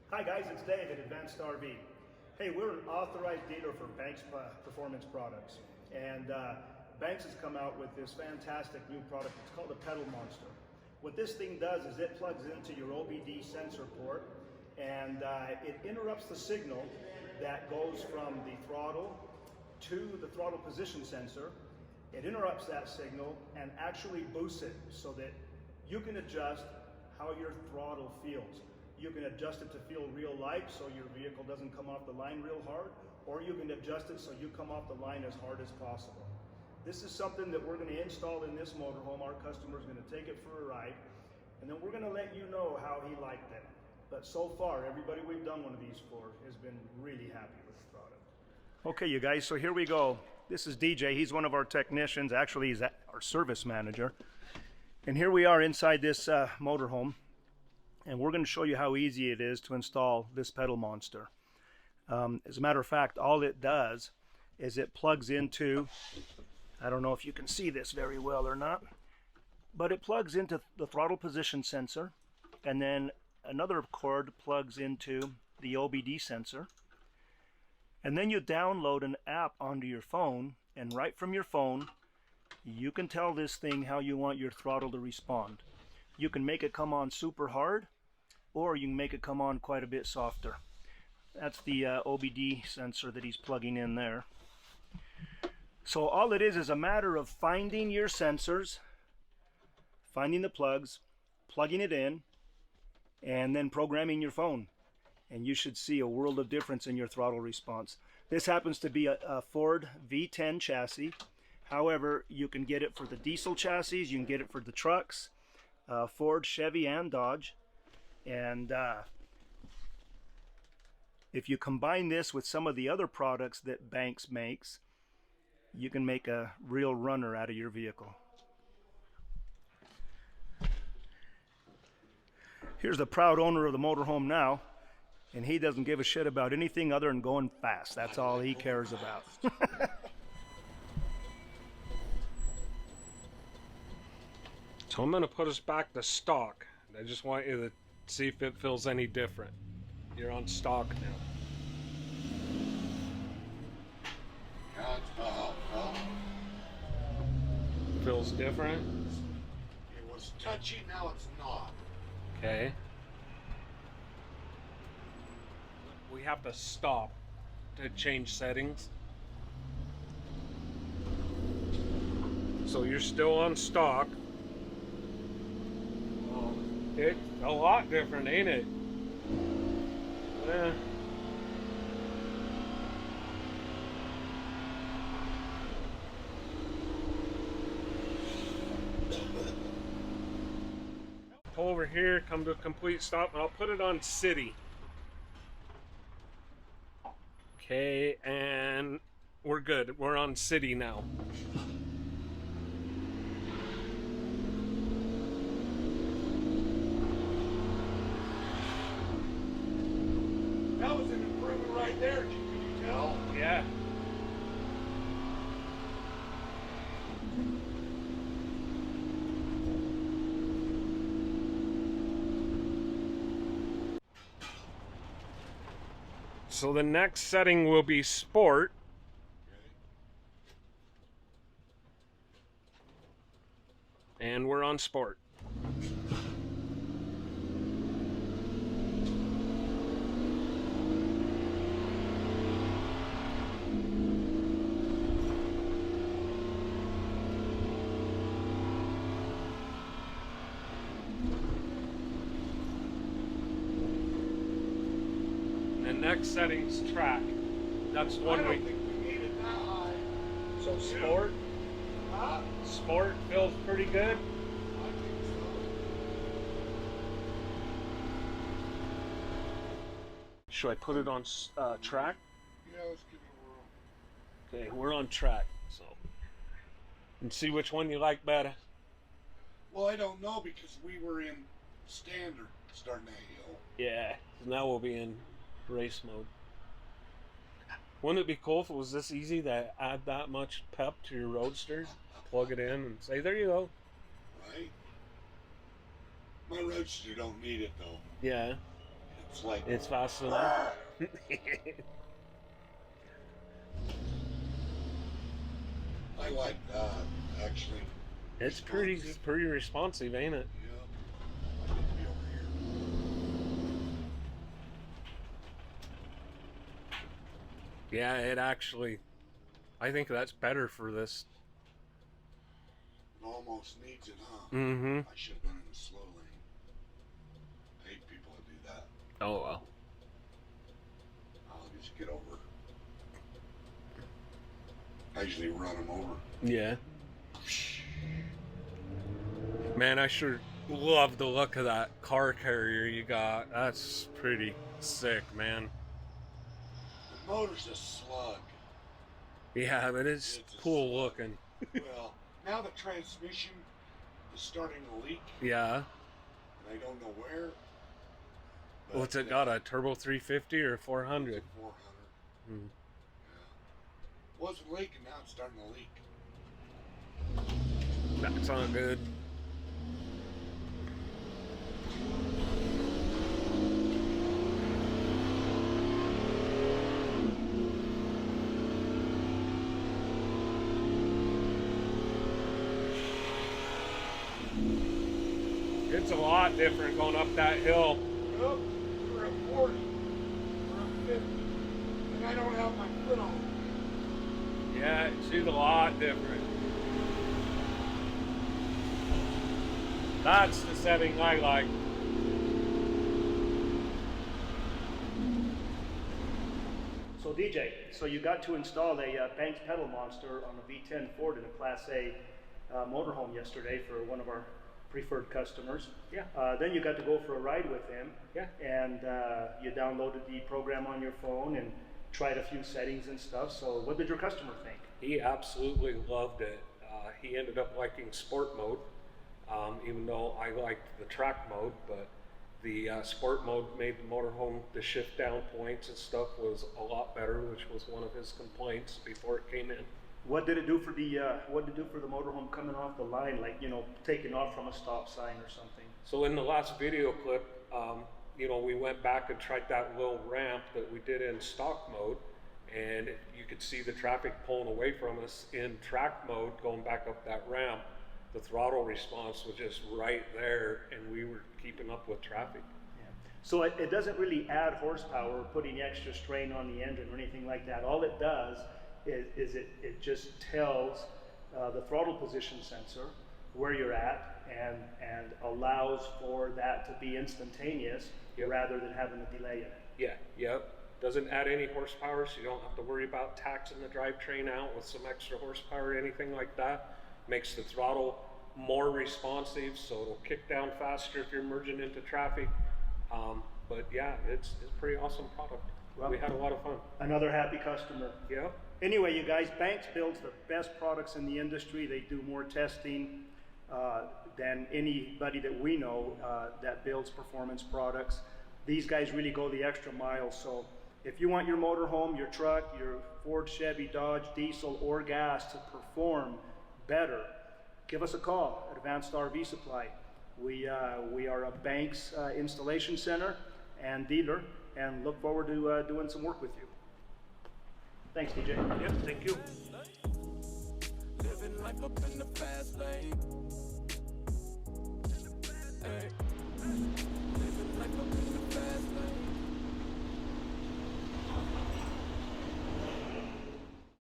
Hi guys, it's Dave at Advanced RV. Hey, we're an authorized dealer for Banks Performance products, and Banks has come out with this fantastic new product. It's called the PedalMonster. What this thing does is it plugs into your OBD sensor port, and it interrupts the signal that goes from the throttle to the throttle position sensor. It interrupts that signal and actually boosts it so that you can adjust how your throttle feels. You can adjust it to feel real light so your vehicle doesn't come off the line real hard, or you can adjust it so you come off the line as hard as possible. This is something that we're going to install in this motorhome. Our customer is going to take it for a ride, and then we're going to let you know how he liked it. But so far, everybody we've done one of these for has been really happy with the product. Okay, you guys, so here we go. This is DJ. He's one of our technicians. Actually, he's our service manager. And here we are inside this motorhome. And we're going to show you how easy it is to install this PedalMonster. As a matter of fact, all it does is it plugs into, I don't know if you can see this very well or not, but it plugs into the throttle position sensor, and then another cord plugs into the OBD sensor. And then you download an app onto your phone, and right from your phone, you can tell this thing how you want your throttle to respond. You can make it come on super hard, or you can make it come on quite a bit softer. That's the OBD sensor that he's plugging in there. So all it is a matter of finding your sensors, finding the plugs, plugging it in, and then programming your phone. And you should see a world of difference in your throttle response. This happens to be a Ford V10 chassis. However, you can get it for the diesel chassis, you can get it for the trucks, Ford, Chevy, and Dodge. And if you combine this with some of the other products that Banks makes, you can make a real runner out of your vehicle. Here's the proud owner of the motorhome now, and he doesn't give a shit about anything other than going fast. That's all he cares about. So I'm going to put us back to stock. I just want you to see if it feels any different. You're on stock now. Feels different? It was touchy, now it's not. Okay. We have to stop to change settings. So you're still on stock. It's a lot different, ain't it? Pull over here, come to a complete stop, and I'll put it on city. Okay, and we're good. We're on city now. That was an improvement right there, can you tell? Yeah. So the next setting will be sport. And we're on sport. Next setting's track. That's one I don't we think we need it that high. So sport. Huh? Sport feels pretty good. I think so. Should I put it on track? Yeah, let's give it a whirl. Okay, we're on track. So, and see which one you like better. Well, I don't know because we were in standard starting that hill. Yeah. Now we'll be in race mode. Wouldn't it be cool if it was this easy to add that much pep to your Roadster? Plug it in and say, there you go. Right? My Roadster don't need it though. Yeah. It's It's like It's faster. I like that actually. It's pretty responsive, ain't it? Yeah. I need to be over here. Yeah, it actually. I think that's better for this. It almost needs it, huh? Mm-hmm. I should have been in the slow lane. I hate people that do that. Oh well. I'll just get over. I usually run them over. Yeah. Man, I sure love the look of that car carrier you got. That's pretty sick, man. The motor's a slug. Yeah, but it's cool looking. Well, now the transmission is starting to leak, Yeah. and I don't know where. What's it got? A turbo 350 or 400? 400. Hmm. Yeah. Wasn't leaking, now it's starting to leak. That's not good. It's a lot different going up that hill. Well, we're at 40, we're at 50, and I don't have my foot on. Yeah, she's a lot different. That's the setting I like. So DJ, so you got to install a Banks PedalMonster on a V10 Ford in a Class A motorhome yesterday for one of our preferred customers. Yeah. Then you got to go for a ride with him. Yeah. And you downloaded the program on your phone and tried a few settings and stuff. So what did your customer think? He absolutely loved it. He ended up liking sport mode, even though I liked the track mode, but the sport mode made the motorhome, the shift down points and stuff was a lot better, which was one of his complaints before it came in. What did it do for the motorhome coming off the line, like, you know, taking off from a stop sign or something? So in the last video clip, you know, we went back and tried that little ramp that we did in stock mode, and you could see the traffic pulling away from us in track mode going back up that ramp. The throttle response was just right there, and we were keeping up with traffic. Yeah. So it doesn't really add horsepower or put any extra strain on the engine or anything like that. All it does is it just tells the throttle position sensor where you're at and allows for that to be instantaneous. Yep. Rather than having a delay in it. Yeah, yep. Doesn't add any horsepower, so you don't have to worry about taxing the drivetrain out with some extra horsepower or anything like that. Makes the throttle more responsive, so it'll kick down faster if you're merging into traffic. But yeah, it's a pretty awesome product. Well, we had a lot of fun. Another happy customer. Yeah. Anyway, you guys, Banks builds the best products in the industry. They do more testing than anybody that we know that builds performance products. These guys really go the extra mile. So if you want your motorhome, your truck, your Ford, Chevy, Dodge, diesel, or gas to perform better, give us a call at Advanced RV Supply. We are a Banks installation center and dealer, and look forward to doing some work with you. Thanks, DJ. Yep, thank you. Living life up in the fast lane.